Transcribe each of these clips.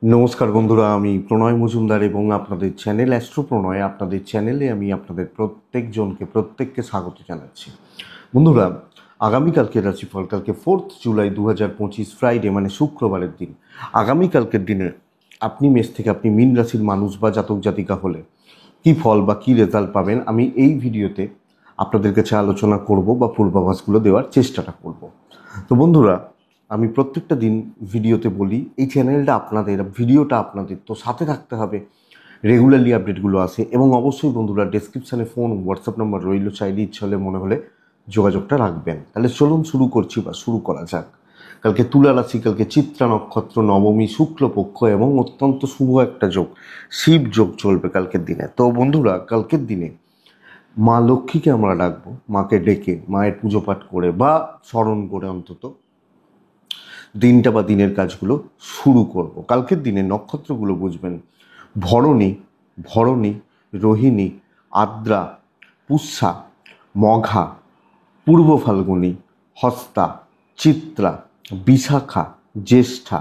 নমস্কার বন্ধুরা, আমি প্রণয় মজুমদার এবং আপনাদের চ্যানেল অ্যাস্ট্রো প্রণয়, আপনাদের চ্যানেলে আমি আপনাদের প্রত্যেককে স্বাগত জানাচ্ছি। বন্ধুরা, আগামীকালকের রাশিফল, কালকে 4 জুলাই 2025 ফ্রাইডে মানে শুক্রবারের দিন। আগামীকালকের দিনে আপনি মেষ থেকে আপনি মীন রাশির মানুষ বা জাতক জাতিকা হলে কী ফল বা কী রেজাল্ট পাবেন আমি এই ভিডিওতে আপনাদের কাছে আলোচনা করব বা পূর্বাভাসগুলো দেওয়ার চেষ্টাটা করব। তো বন্ধুরা, আমি প্রত্যেকটা দিন ভিডিওতে বলি এই চ্যানেলটা আপনাদের, ভিডিওটা আপনাদের, তো সাথে থাকতে হবে। রেগুলারলি আপডেটগুলো আসে এবং অবশ্যই বন্ধুরা ডেসক্রিপশানে ফোন হোয়াটসঅ্যাপ নাম্বার রইল, চাইলে ইচ্ছে হলে মনে হলে যোগাযোগটা রাখবেন। তাহলে চলুন শুরু করা যাক। কালকে তুলা রাশি, কালকে চিত্রা নক্ষত্র, নবমী, শুক্লপক্ষ এবং অত্যন্ত শুভ একটা যোগ, শিব যোগ চলবে কালকের দিনে। তো বন্ধুরা, কালকের দিনে মা লক্ষ্মীকে আমরা ডাকবো, মাকে ডেকে মায়ের পুজো পাঠ করে বা স্মরণ করে অন্তত দিনটা বা দিনের কাজগুলো শুরু করব। কালকের দিনে নক্ষত্রগুলো বুঝবেন: ভরণী, ভরণী, রোহিণী, আদ্রা, পুষ্যা, মঘা, পূর্ব ফাল্গুনী, হস্তা, চিত্রা, বিশাখা, জ্যেষ্ঠা,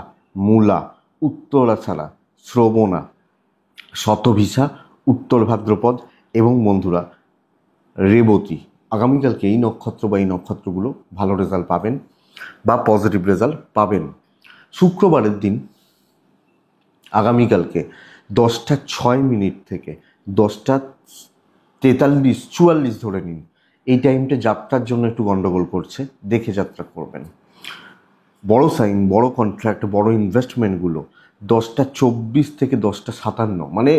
মূলা, উত্তরাষাঢ়া, শ্রবণা, শতভিষা, উত্তর ভাদ্রপদ এবং বন্ধুরা রেবতী। আগামীকালকে এই নক্ষত্র বা এই নক্ষত্রগুলো ভালো রেজাল্ট পাবেন বা পজিটিভ রেজাল্ট পাবেন। শুক্রবারের দিন আগামীকালকে 10:06 থেকে 10:43-44 ধরে নিন, এই টাইমটা যাত্রার জন্য একটু গন্ডগোল করছে, দেখে যাত্রা করবেন। বড় সাইন, বড় কন্ট্রাক্ট, বড় ইনভেস্টমেন্টগুলো 10:24 থেকে 10:57 মানে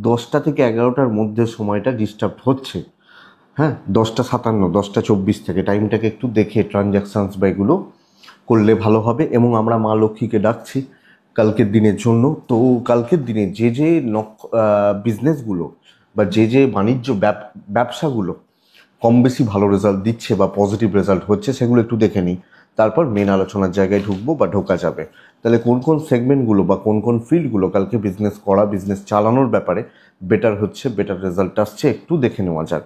10টা থেকে 11টার মধ্যে সময়টা ডিস্টার্ব হচ্ছে। হ্যাঁ, 10:57, 10:24 থেকে টাইমটাকে একটু দেখে ট্রানজ্যাকশানস বা এগুলো করলে ভালো হবে। এবং আমরা মা লক্ষ্মীকে ডাকছি কালকের দিনের জন্য। তো কালকের দিনে যে যে বিজনেসগুলো বা যে বাণিজ্য ব্যবসাগুলো কম বেশি ভালো রেজাল্ট দিচ্ছে বা পজিটিভ রেজাল্ট হচ্ছে সেগুলো একটু দেখে নিই, তারপর মেন আলোচনার জায়গায় ঢুকবো বা ঢোকা যাবে। তাহলে কোন কোন সেগমেন্টগুলো বা কোন কোন ফিল্ডগুলো কালকে বিজনেস চালানোর ব্যাপারে বেটার হচ্ছে, বেটার রেজাল্ট আসছে, একটু দেখে নেওয়া যাক।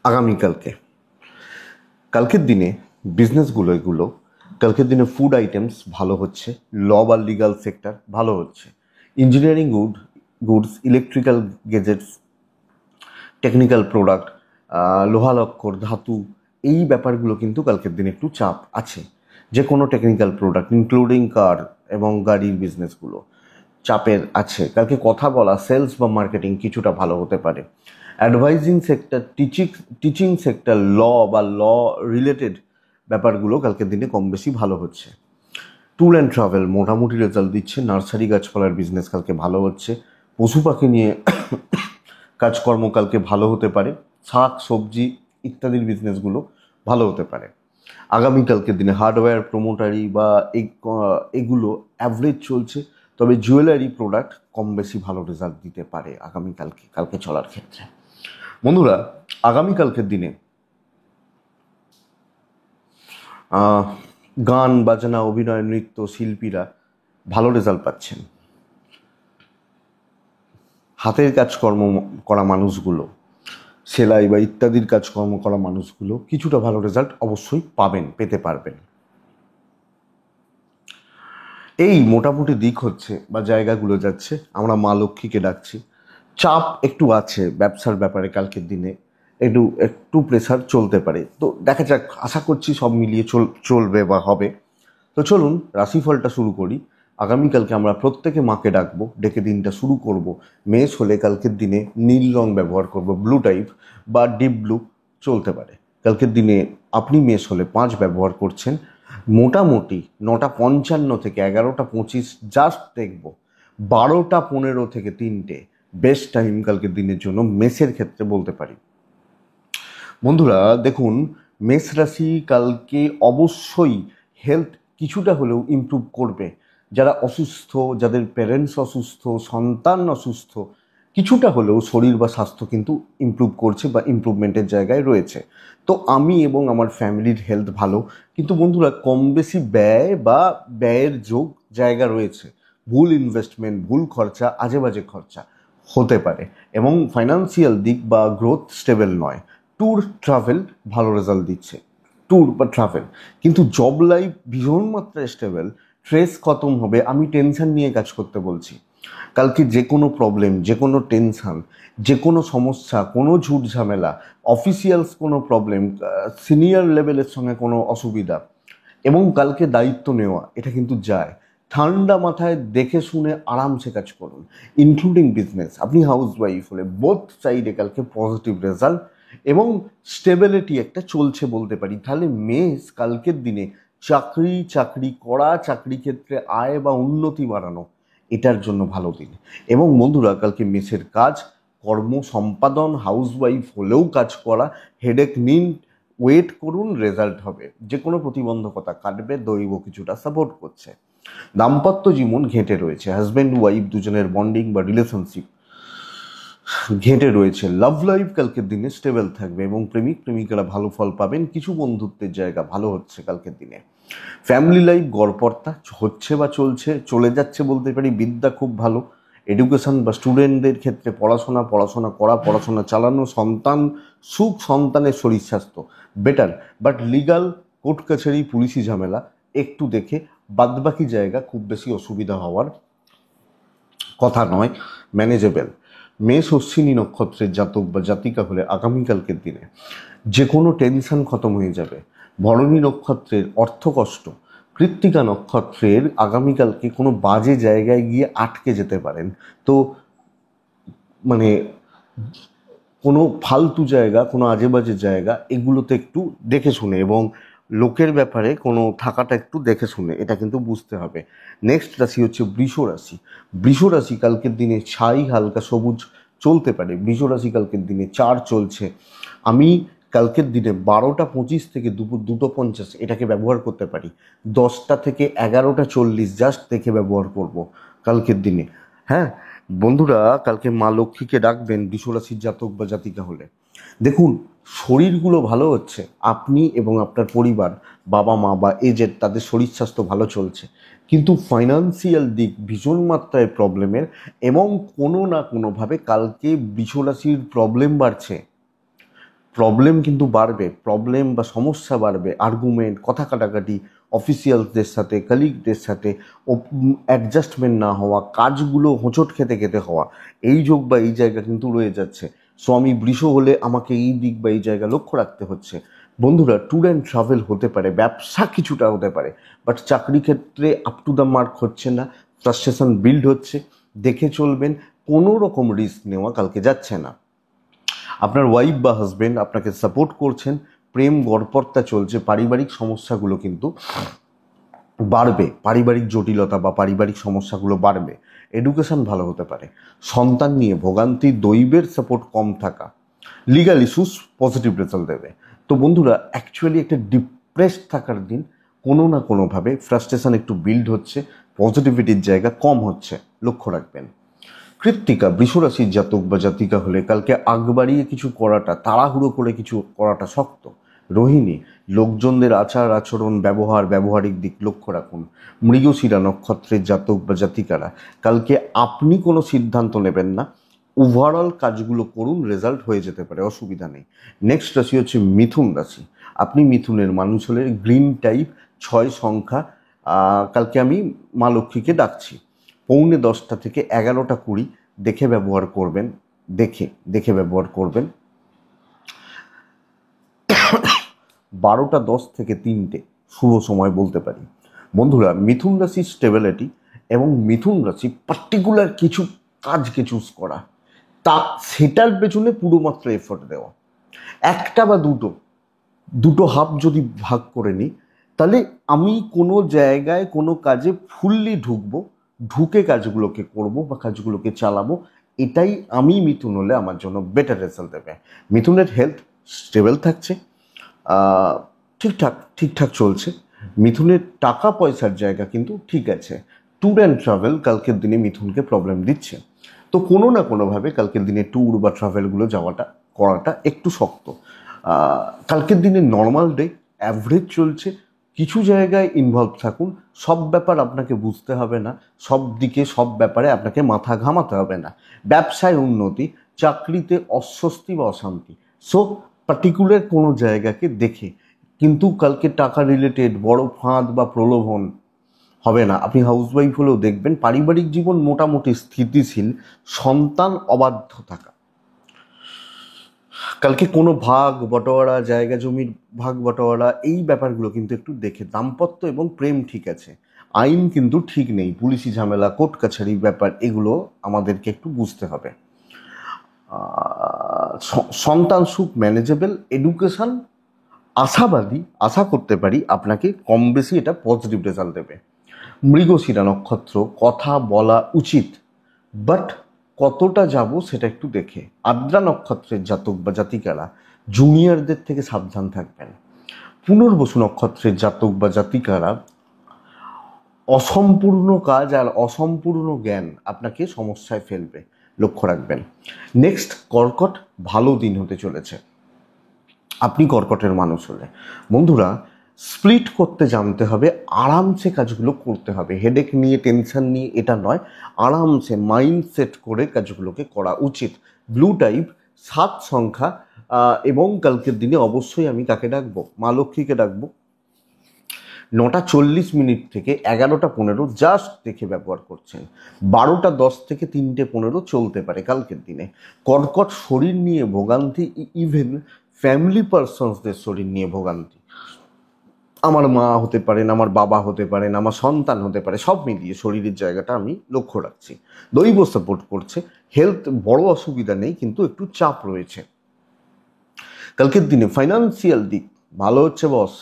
আগামীকালকে কালকের দিনে এগুলো কালকের দিনে ফুড আইটেমস ভালো হচ্ছে, ল বা লিগাল সেক্টর ভালো হচ্ছে, engineering goods, electrical gadgets, technical product, লোহালক্কর, ধাতু, এই ব্যাপারগুলো কিন্তু কালকের দিনে একটু চাপ আছে। যে কোনো টেকনিক্যাল প্রোডাক্ট ইনক্লুডিং কার এবং গাড়ির বিজনেসগুলো চাপের আছে। কালকে কথা বলা, সেলস বা মার্কেটিং কিছুটা ভালো হতে পারে। অ্যাডভাইজিং সেক্টর, টিচিং সেক্টর, বা ল রিলেটেড ব্যাপারগুলো কালকের দিনে কম বেশি ভালো হচ্ছে। ট্যুর অ্যান্ড ট্রাভেল মোটামুটি রেজাল্ট দিচ্ছে। নার্সারি গাছপালার বিজনেস কালকে ভালো হচ্ছে। পশু পাখি নিয়ে কাজকর্ম কালকে ভালো হতে পারে। শাক সবজি ইত্যাদির বিজনেসগুলো ভালো হতে পারে। আগামীকালকের দিনে হার্ডওয়্যার, প্রোমোটারি বা এগুলো অ্যাভারেজ চলছে, তবে জুয়েলারি প্রোডাক্ট কম বেশি ভালো রেজাল্ট দিতে পারে কালকে চলার ক্ষেত্রে। বন্ধুরা, আগামীকালকের দিনে গান বাজনা, অভিনয়, নৃত্য শিল্পীরা ভালো রেজাল্ট পাচ্ছেন। হাতের কাজকর্ম করা মানুষগুলো, সেলাই বা ইত্যাদির কাজকর্ম করা মানুষগুলো কিছুটা ভালো রেজাল্ট অবশ্যই পেতে পারবেন। এই মোটামুটি দিক হচ্ছে বা জায়গাগুলো যাচ্ছে। আমরা মা লক্ষ্মীকে ডাকছি। চাপ একটু আছে ব্যবসার ব্যাপারে, কালকের দিনে একটু প্রেসার চলতে পারে। তো দেখা যাক, আশা করছি সব মিলিয়ে চলবে বা হবে। তো চলুন রাশিফলটা শুরু করি। আগামীকালকে আমরা প্রত্যেকে মাকে ডাকবো, ডেকে দিনটা শুরু করব। মেষ হলে কালকের দিনে নীল রং ব্যবহার করব, ব্লু টাইপ বা ডিপ ব্লু চলতে পারে। কালকের দিনে আপনি মেষ হলে 5 ব্যবহার করছেন। মোটামুটি 9:55 থেকে 11:25 জাস্ট দেখব, 12:15 থেকে 3টে বেস্ট টাইম কালকের দিনের জন্য মেষের ক্ষেত্রে বলতে পারি। বন্ধুরা দেখুন, মেষ রাশি কালকে অবশ্যই হেলথ কিছুটা হলেও ইমপ্রুভ করবে। যারা অসুস্থ, যাদের প্যারেন্টস অসুস্থ, সন্তান অসুস্থ, কিছুটা হলেও শরীর বা স্বাস্থ্য কিন্তু ইমপ্রুভ করছে বা ইমপ্রুভমেন্টের জায়গায় রয়েছে। তো আমি এবং আমার ফ্যামিলির হেলথ ভালো, কিন্তু বন্ধুরা কম বেশি ব্যয়ের জায়গা রয়েছে। ভুল ইনভেস্টমেন্ট, ভুল খরচা, আজে বাজে খরচা হতে পারে এবং ফাইন্যান্সিয়াল দিক বা গ্রোথ স্টেবল নয়। ট্যুর ট্রাভেল ভালো রেজাল্ট দিচ্ছে, ট্যুর বা ট্রাভেল, কিন্তু জব লাইফ ভীষণ মাত্রায় স্টেবল স্ট্রেস খতম হবে। আমি টেনশন নিয়ে কাজ করতে বলছি। কালকে যে কোনো প্রবলেম, যে কোনো টেনশন, যে কোনো সমস্যা, কোনো ঝুট ঝামেলা, অফিসিয়ালস কোনো প্রবলেম, সিনিয়র লেভেলের সঙ্গে কোনো অসুবিধা এবং কালকে দায়িত্ব নেওয়া, এটা কিন্তু যায়। ঠান্ডা মাথায় দেখে শুনে আরামসে কাজ করুন, ইনক্লুডিং বিজনেস। আপনি হাউস ওয়াইফ হলে বোথ সাইডে কালকে পজিটিভ রেজাল্ট এবং স্টেবিলিটি একটা চলছে বলতে পারি। তাহলে মেষ কালকের দিনে চাকরি করা, চাকরি ক্ষেত্রে আয় বা উন্নতি বাড়ানো, এটার জন্য ভালো দিন। এবং বন্ধুরা, কালকে মেষের কাজ কর্ম সম্পাদন, হাউস ওয়াইফ হলেও কাজ করা, হেডেক নিন, ওয়েট করুন, রেজাল্ট হবে। যে কোনো প্রতিবন্ধকতা কাটবে, দৈব কিছুটা সাপোর্ট করছে। দাম্পত্য জীবন ঘেঁটে রয়েছে, হাজব্যান্ড ওয়াইফ দুজনের বন্ডিং বা রিলেশনশিপ ঘেঁটে রয়েছে। লাভ লাইফ কালকের দিনে স্টেবল থাকবে এবং প্রেমিক প্রেমিকারা ভালো ফল পাবেন। কিছু বন্ধুত্বের জায়গা ভালো হচ্ছে কালকের দিনে। ফ্যামিলি লাইফ গড়পড়তা হচ্ছে বা চলে যাচ্ছে বলতে পারি। বিদ্যা খুব ভালো। এডুকেশন বা স্টুডেন্টদের ক্ষেত্রে পড়াশোনা করা, পড়াশোনা চালানো, সন্তান সুখ, সন্তানের শরীর স্বাস্থ্য বেটার। বাট লিগাল কোর্ট কাছারি পুলিশি ঝামেলা একটু দেখে, বাদবাকি জায়গা খুব বেশি অসুবিধা হওয়ার কথা নয়, ম্যানেজেবল। মেষ অশ্বিনী নক্ষত্রের জাতক বা জাতিকা হলে আগামীকালকের দিনে যে কোনো টেনশন খতম হয়ে যাবে। ভরণী নক্ষত্রের অর্থকষ্ট, কৃত্তিকা নক্ষত্রের আগামীকালকে কোনো বাজে জায়গায় গিয়ে আটকে যেতে পারেন। তো মানে কোনো ফালতু জায়গা, কোনো আজে বাজে জায়গা, এগুলোতে একটু দেখে শুনে এবং লোকের ব্যাপারে কোনো থাকাটা একটু দেখে শুনে, এটা কিন্তু বুঝতে হবে। নেক্সট রাশি হচ্ছে বৃষ রাশি। বৃষ রাশি কালকের দিনে ছাই হালকা সবুজ চলতে পারে। বৃষ রাশি কালকের দিনে 4 চলছে। আমি কালকের দিনে 12টা 25 থেকে দুপুর 2টো 50 এটাকে ব্যবহার করতে পারি। 10টা থেকে 11টা 40 জাস্ট দেখে ব্যবহার করব কালকের দিনে। হ্যাঁ বন্ধুরা, কালকে মা লক্ষ্মীকে ডাকবেন বৃষরাশির জাতক বা জাতিকা হলে। দেখুন, শরীরগুলো ভালো হচ্ছে, আপনি এবং আপনার পরিবার, বাবা মা বা এজেড, তাদের শরীর স্বাস্থ্য ভালো চলছে, কিন্তু ফাইন্যান্সিয়াল দিক ভীষণ মাত্রায় প্রবলেমের এবং কোনো না কোনোভাবে কালকে বৃষরাশির প্রবলেম বাড়ছে। প্রবলেম কিন্তু বাড়বে, প্রবলেম বা সমস্যা বাড়বে, আর্গুমেন্ট, কথা কাটাকাটি, অফিসিয়ালসদের সাথে, কলিগদের সাথে অ্যাডজাস্টমেন্ট না হওয়া, কাজগুলো হোঁচট খেতে খেতে হওয়া, এই যোগ বা এই জায়গা কিন্তু রয়ে যাচ্ছে। সো আমি বৃষ হলে আমাকে এই দিক বা এই জায়গা লক্ষ্য রাখতে হচ্ছে। বন্ধুরা, ট্যুর অ্যান্ড ট্রাভেল হতে পারে, ব্যবসা কিছুটা হতে পারে, বাট চাকরি ক্ষেত্রে আপ টু দ্য মার্ক হচ্ছে না, ফ্রাস্ট্রেশন বিল্ড হচ্ছে। দেখে চলবেন, কোনো রকম রিস্ক নেওয়া কালকে যাচ্ছে না। আপনার ওয়াইফ বা হাজবেন্ড আপনাকে সাপোর্ট করছেন, প্রেম গড়পড়তা চলছে। পারিবারিক সমস্যাগুলো কিন্তু বাড়বে, পারিবারিক জটিলতা বা পারিবারিক সমস্যাগুলো বাড়বে। এডুকেশন ভালো হতে পারে। সন্তান নিয়ে ভোগান্তি, দৈবের সাপোর্ট কম থাকা, লিগাল ইস্যুস পজিটিভ রেজাল্ট দেবে। তো বন্ধুরা, অ্যাকচুয়ালি একটা ডিপ্রেসড থাকার দিন, কোনো না কোনোভাবে ফ্রাস্ট্রেশন একটু বিল্ড হচ্ছে, পজিটিভিটির জায়গা কম হচ্ছে, লক্ষ্য রাখবেন। কৃত্তিকা বৃষরাশির জাতক বা জাতিকা হলে কালকে আগ বাড়িয়ে কিছু করাটা, তাড়াহুড়ো করে কিছু করাটা শক্ত। রোহিণী, লোকজনদের আচার আচরণ, ব্যবহারিক দিক লক্ষ্য রাখুন। মৃগশিরা নক্ষত্রের জাতক বা জাতিকারা কালকে আপনি কোনো সিদ্ধান্ত নেবেন না, ওভারঅল কাজগুলো করুন, রেজাল্ট হয়ে যেতে পারে, অসুবিধা নেই। নেক্সট রাশি হচ্ছে মিথুন রাশি। আপনি মিথুনের মানুষ হলে গ্রিন টাইপ 6 সংখ্যা কালকে আমি মা লক্ষ্মীকে ডাকছি। 10:45 থেকে 11টা 20 দেখে ব্যবহার করবেন, দেখে ব্যবহার করবেন। 12টা 10 থেকে 3টে শুভ সময় বলতে পারি। বন্ধুরা, মিথুন রাশির স্টেবিলিটি এবং মিথুন রাশি পার্টিকুলার কিছু কাজকে চুজ করা, তা সেটার পেছনে পুরোমাত্র এফোর্ট দেওয়া। একটা বা দুটো হাফ যদি ভাগ করে নিই, তাহলে আমি কোনো জায়গায় কোনো কাজে ফুললি ঢুকে কাজগুলোকে করব বা কাজগুলোকে চালাবো। এটাই আমি মিথুন হলে আমার জন্য বেটার রেজাল্ট দেবে। মিথুনের হেলথ স্টেবল থাকছে, ঠিকঠাক চলছে। মিথুনের টাকা পয়সার জায়গা কিন্তু ঠিক আছে। ট্যুর অ্যান্ড ট্রাভেল কালকের দিনে মিথুনকে প্রবলেম দিচ্ছে। তো কোনো না কোনোভাবে কালকের দিনে ট্যুর বা ট্রাভেলগুলো করাটা একটু শক্ত। কালকের দিনে নর্মাল ডে, অ্যাভারেজ চলছে। কিছু জায়গায় ইনভলভ থাকুন, সব ব্যাপার আপনাকে বুঝতে হবে না, সব দিকে সব ব্যাপারে আপনাকে মাথা ঘামাতে হবে না। ব্যবসায় উন্নতি, চাকরিতে অস্বস্তি বা অশান্তি। সো পার্টিকুলার কোনো জায়গাকে দেখে, কিন্তু কালকে টাকা রিলেটেড বড় ফাঁদ বা প্রলোভন হবে না। আপনি হাউসওয়াইফ হলেও দেখবেন পারিবারিক জীবন মোটামুটি স্থিতিশীল, সন্তান অবাধ্য থাকা। কালকে কোনো ভাগ বটোয়ারা, জায়গা জমির ভাগ বটোয়ারা, এই ব্যাপারগুলো কিন্তু একটু দেখে। দাম্পত্য এবং প্রেম ঠিক আছে, আইন কিন্তু ঠিক নেই, পুলিশি ঝামেলা, কোর্ট কাছারি ব্যাপার, এগুলো আমাদেরকে একটু বুঝতে হবে। সন্তান সুখ ম্যানেজেবল, এডুকেশন আশাবাদী, আশা করতে পারি আপনাকে কম বেশি এটা পজিটিভ রেজাল্ট দেবে। মৃগশিরা নক্ষত্র, কথা বলা উচিত, বাট কতটা যাব সেটা একটু দেখে। আদ্রা নক্ষত্রের জাতক বা জাতিকারা জুনিয়রদের থেকে সাবধান থাকবেন। পুনর্বসু নক্ষত্রের জাতক বা জাতিকারা অসম্পূর্ণ কাজ আর অসম্পূর্ণ জ্ঞান আপনাকে সমস্যায় ফেলবে, লক্ষ্য রাখবেন। নেক্সট, কর্কট ভালো দিন হতে চলেছে। আপনি কর্কটের মানুষ হলে বন্ধুরা স্প্লিট করতে জানতে হবে, আরামসে কাজগুলো করতে হবে, হেডেক নিয়ে টেনশন নিয়ে এটা নয়, আরামসে মাইন্ড সেট করে কাজগুলোকে করা উচিত। ব্লু টাইপ 7 সংখ্যা, এবং কালকের দিনে অবশ্যই আমি কাকে ডাকবো, মা লক্ষ্মীকে ডাকবো। 9:40 থেকে 11:15 জাস্ট দেখে ব্যবহার করছেন। 12:10 থেকে 3:15 চলতে পারে কালকের দিনে। কর্কট শরীর নিয়ে ভোগান্তি, ইভেন ফ্যামিলি পার্সনসদের শরীর নিয়ে ভোগান্তি। আমার মা হতে পারেন, আমার বাবা হতে পারেন, আমার সন্তান হতে পারে, সব মিলিয়ে শরীরের জায়গাটা আমি লক্ষ্য রাখছি। দৈব সাপোর্ট করছে, হেলথ বড় অসুবিধা নেই, কিন্তু একটু চাপ রয়েছে। কালকের দিনে ফাইন্যান্সিয়াল দিক ভালো হচ্ছে বস,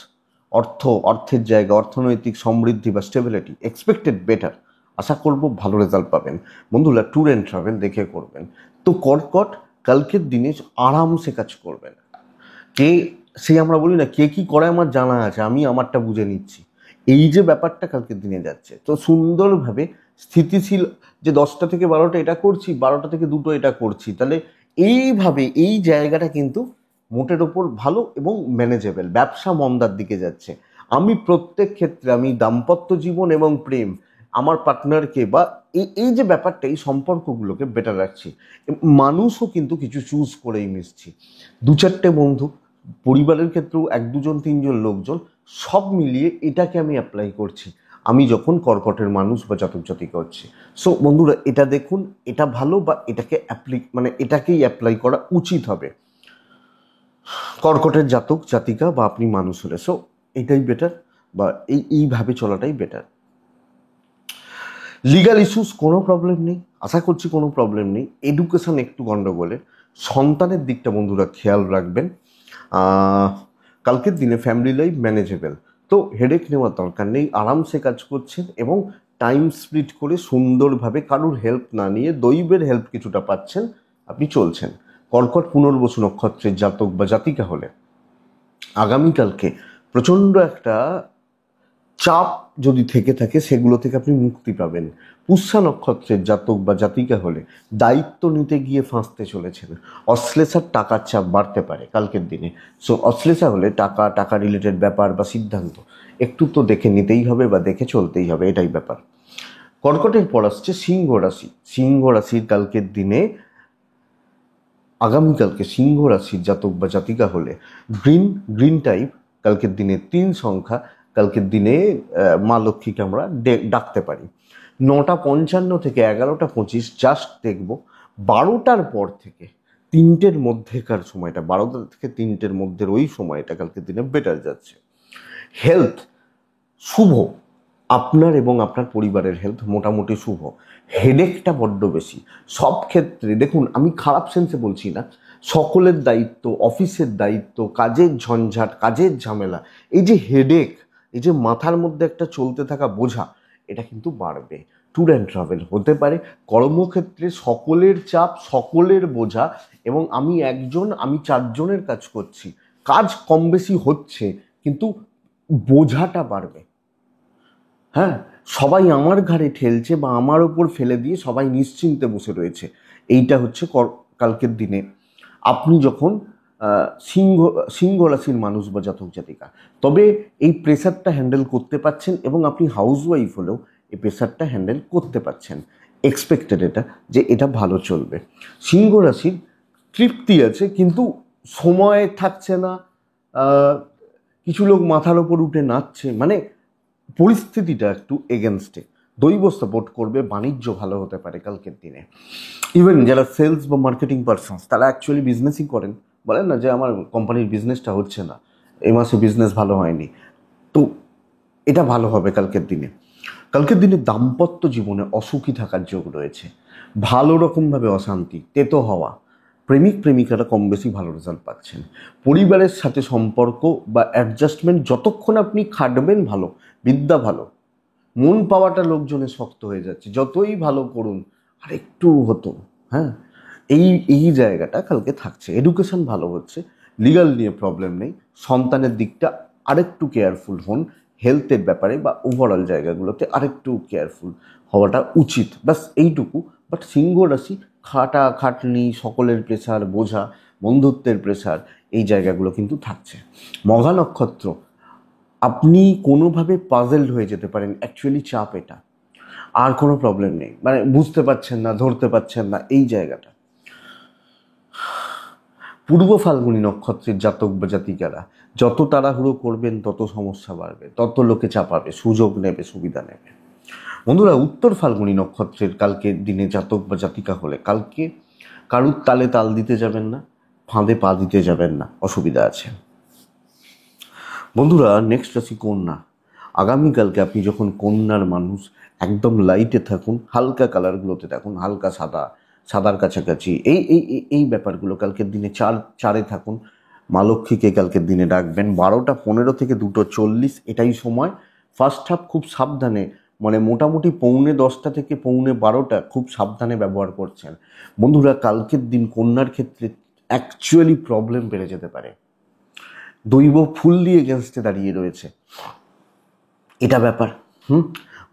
অর্থের জায়গা, অর্থনৈতিক সমৃদ্ধি বা স্টেবিলিটি এক্সপেক্টেড বেটার, আশা করব ভালো রেজাল্ট পাবেন। বন্ধুরা ট্যুর অ্যান্ড ট্রাভেল দেখে করবেন। তো কর্কট কালকের দিনে আরামসে কাজ করবেন। আমরা বলি না কে কি করে আমার জানা আছে, আমি আমারটা বুঝে নিচ্ছি, এই যে ব্যাপারটা কালকের দিনে যাচ্ছে। তো সুন্দরভাবে স্থিতিশীল, যে 10টা থেকে 12টা এটা করছি, 12টা থেকে 2টো এটা করছি, তাহলে এইভাবে এই জায়গাটা কিন্তু মোটের ওপর ভালো এবং ম্যানেজেবল। ব্যবসা মন্দার দিকে যাচ্ছে। আমি প্রত্যেক ক্ষেত্রে, আমি দাম্পত্য জীবন এবং প্রেম, আমার পার্টনারকে বা এই যে ব্যাপারটা, এই সম্পর্কগুলোকে বেটার রাখছি। মানুষও কিন্তু কিছু চুজ করেই মিশছি। 2-4টে বন্ধু, পরিবারের ক্ষেত্রেও 1-2জন 3জন লোকজন, সব মিলিয়ে এটাকে আমি অ্যাপ্লাই করছি আমি যখন কর্কটের মানুষ বা জাতক জাতিকা হচ্ছে। সো বন্ধুরা এটা দেখুন, এটা ভালো বা এটাকে এটাকেই অ্যাপ্লাই করা উচিত হবে কর্কটের জাতক জাতিকা বা আপনি মানুষ হলে। সো এটাই বেটার, বা এইভাবে চলাটাই বেটার। লিগাল ইস্যুস কোনো প্রবলেম নেই, আশা করছি কোনো প্রবলেম নেই। এডুকেশন একটু গণ্ডগোলের, সন্তানের দিকটা বন্ধুরা খেয়াল রাখবেন। কালকের দিনে ফ্যামিলি লাইফ ম্যানেজেবল, তো হেডেক নেওয়ার দরকার নেই, আরামসে কাজ করছেন এবং টাইম স্প্লিট করে সুন্দরভাবে কারুর হেল্প না নিয়ে দৈবের হেল্প কিছুটা পাচ্ছেন, আপনি চলছেন। কর্কট পুনর্বসু নক্ষত্রের জাতক বা জাতিকা হলে আগামীকালকে প্রচণ্ড একটা চাপ যদি থেকে থাকে সেগুলো থেকে আপনি মুক্তি পাবেন। পুষ্যা নক্ষত্রের জাতক বা জাতিকা হলে দায়িত্ব নিতে গিয়ে ফাঁসতে চলেছেন, অশ্লেষার টাকার চাপ বাড়তে পারে কালকের দিনে। সো অশ্লেষা হলে টাকা রিলেটেড ব্যাপার বা সিদ্ধান্ত একটু তো দেখে নিতেই হবে বা দেখে চলতেই হবে, এটাই ব্যাপার। কর্কটের পর আসছে সিংহ রাশি। সিংহ রাশির কালকের দিনে, আগামীকালকে সিংহ রাশির জাতক বা জাতিকা হলে গ্রিন টাইপ কালকের দিনে 3 সংখ্যা, কালকের দিনে মা লক্ষ্মীকে আমরা ডাকতে পারি। 9:55 থেকে 11:25 জাস্ট দেখব। 12টার পর থেকে 3টের মধ্যেকার সময়টা, 12টা থেকে 3টের মধ্যের ওই সময়টা কালকের দিনে বেটার যাচ্ছে। হেলথ শুভ, আপনার এবং আপনার পরিবারের হেলথ মোটামুটি শুভ। হেডেকটা বড্ড বেশি সব ক্ষেত্রে। দেখুন আমি খারাপ সেন্সে বলছি না, সকলের দায়িত্ব, অফিসের দায়িত্ব, কাজের ঝঞ্ঝাট, কাজের ঝামেলা, এই যে হেডেক, এই যে মাথার মধ্যে একটা চলতে থাকা বোঝা, এটা কিন্তু বাড়বে। ট্যুর অ্যান্ড ট্রাভেল হতে পারে, কর্মক্ষেত্রে সকলের চাপ, সকলের বোঝা, এবং আমি 4জনের কাজ করছি, কাজ কম বেশি হচ্ছে কিন্তু বোঝাটা বাড়বে। হ্যাঁ, সবাই আমার ঘাড়ে ঠেলছে বা আমার ওপর ফেলে দিয়ে সবাই নিশ্চিন্তে বসে রয়েছে। এইটা হচ্ছে কালকের দিনে আপনি যখন সিংহ রাশির মানুষ বা জাতক জাতিকা, তবে এই প্রেশারটা হ্যান্ডেল করতে পারছেন এবং আপনি হাউসওয়াইফ হলেও এই প্রেশারটা হ্যান্ডেল করতে পারছেন। এক্সপেক্টেড এটা যে এটা ভালো চলবে। সিংহ রাশির তৃপ্তি আছে কিন্তু সময় থাকছে না, কিছু লোক মাথার ওপর উঠে নাচছে, মানে পরিস্থিতিটা একটু এগেনস্টে, দৈব সাপোর্ট করবে, বাণিজ্য ভালো হতে পারে কালকের দিনে। ইভেন যারা সেলস বা মার্কেটিং পারসনস তারা অ্যাকচুয়ালি বিজনেসই করেন, বলেন না যে আমার কোম্পানির বিজনেসটা হচ্ছে না, এই মাসে বিজনেস ভালো হয়নি, তো এটা ভালো হবে কালকের দিনে। কালকের দিনে দাম্পত্য জীবনে অসুখী থাকার যোগ রয়েছে, ভালো রকমভাবে অশান্তি, তেতো হওয়া, প্রেমিক প্রেমিকারা কম বেশি ভালো রেজাল্ট পাচ্ছেন। পরিবারের সাথে সম্পর্ক বা অ্যাডজাস্টমেন্ট যতক্ষণ আপনি খাটবেন ভালো, বিদ্যা ভালো, মন পাওয়াটা লোকজনের শক্ত হয়ে যাচ্ছে, যতই ভালো করুন আর একটু হতো, হ্যাঁ, এই এই জায়গাটা কালকে থাকছে। এডুকেশন ভালো হচ্ছে, লিগাল নিয়ে প্রবলেম নেই, সন্তানের দিকটা আরেকটু কেয়ারফুল হন, হেলথের ব্যাপারে বা ওভারঅল জায়গাগুলোতে আরেকটু কেয়ারফুল হওয়াটা উচিত, ব্যাস এইটুকু। বাট সিংহ রাশি খাটনি, সকলের প্রেশার বোঝা, বন্ধুত্বের প্রেশার, এই জায়গাগুলো কিন্তু থাকছে। মঘা নক্ষত্র, আপনি কোনোভাবে পাজেলড হয়ে যেতে পারেন, অ্যাকচুয়ালি চাপ এটা, আর কোনো প্রবলেম নেই, মানে বুঝতে পারছেন না, ধরতে পারছেন না, এই জায়গাটা। পূর্ব ফাল্গুনী নক্ষত্রের জাতক বা জাতিকারা যত তাড়াহুড়ো করবেন তত সমস্যা বাড়বে, তত লোকে চাপাবে, সুযোগ নেবে, সুবিধা নেবে। বন্ধুরা, উত্তর ফাল্গুনী নক্ষত্রের কালকে দিনে জাতক বা জাতিকা হলে কালকে কারুর তালে তাল দিতে যাবেন না, ফাঁদে পা দিতে যাবেন না, অসুবিধা আছে। বন্ধুরা, নেক্সট রাশি কন্যা। আগামীকালকে আপনি যখন কন্যার মানুষ, একদম লাইটে থাকুন, হালকা কালারগুলোতে থাকুন, হালকা সাদা, সাদার কাছাকাছি, এই এই এই ব্যাপারগুলো কালকের দিনে চারে থাকুন। মা লক্ষ্মীকে কালকের দিনে ডাকবেন 12টা15 থেকে 2:40, এটাই সময়। ফার্স্ট হাফ খুব সাবধানে, মানে মোটামুটি 9:45 থেকে 12:15 খুব সাবধানে ব্যবহার করছেন। বন্ধুরা, কালকের দিন কন্যার ক্ষেত্রে অ্যাকচুয়ালি প্রবলেম বেড়ে যেতে পারে, দৈব ফুললি এগেনস্টে দাঁড়িয়ে রয়েছে, এটা ব্যাপার।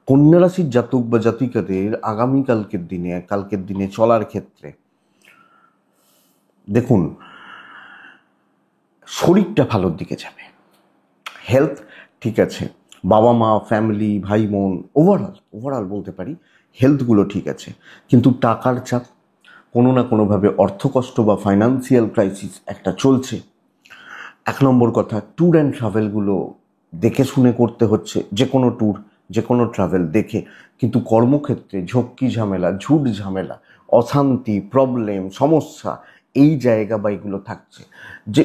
কন্যা রাশির জাতক বা জাতিকাদের কালকের দিনে চলার ক্ষেত্রে দেখুন, শরীরটা ভালোর দিকে যাবে, হেলথ ঠিক আছে, বাবা মা, ফ্যামিলি, ভাই বোন, ওভারঅল বলতে পারি হেলথগুলো ঠিক আছে, কিন্তু টাকার চাপ, কোনো না কোনোভাবে অর্থকষ্ট বা ফাইন্যান্সিয়াল ক্রাইসিস একটা চলছে। 1 নম্বর কথা, ট্যুর অ্যান্ড ট্রাভেলগুলো দেখে শুনে করতে হচ্ছে, যে কোনো ট্যুর, যে কোনো ট্রাভেল দেখে। কিন্তু কর্মক্ষেত্রে ঝক্কি ঝামেলা, ঝুট ঝামেলা, অশান্তি, প্রবলেম, সমস্যা, এই জায়গা বা এগুলো থাকছে। যে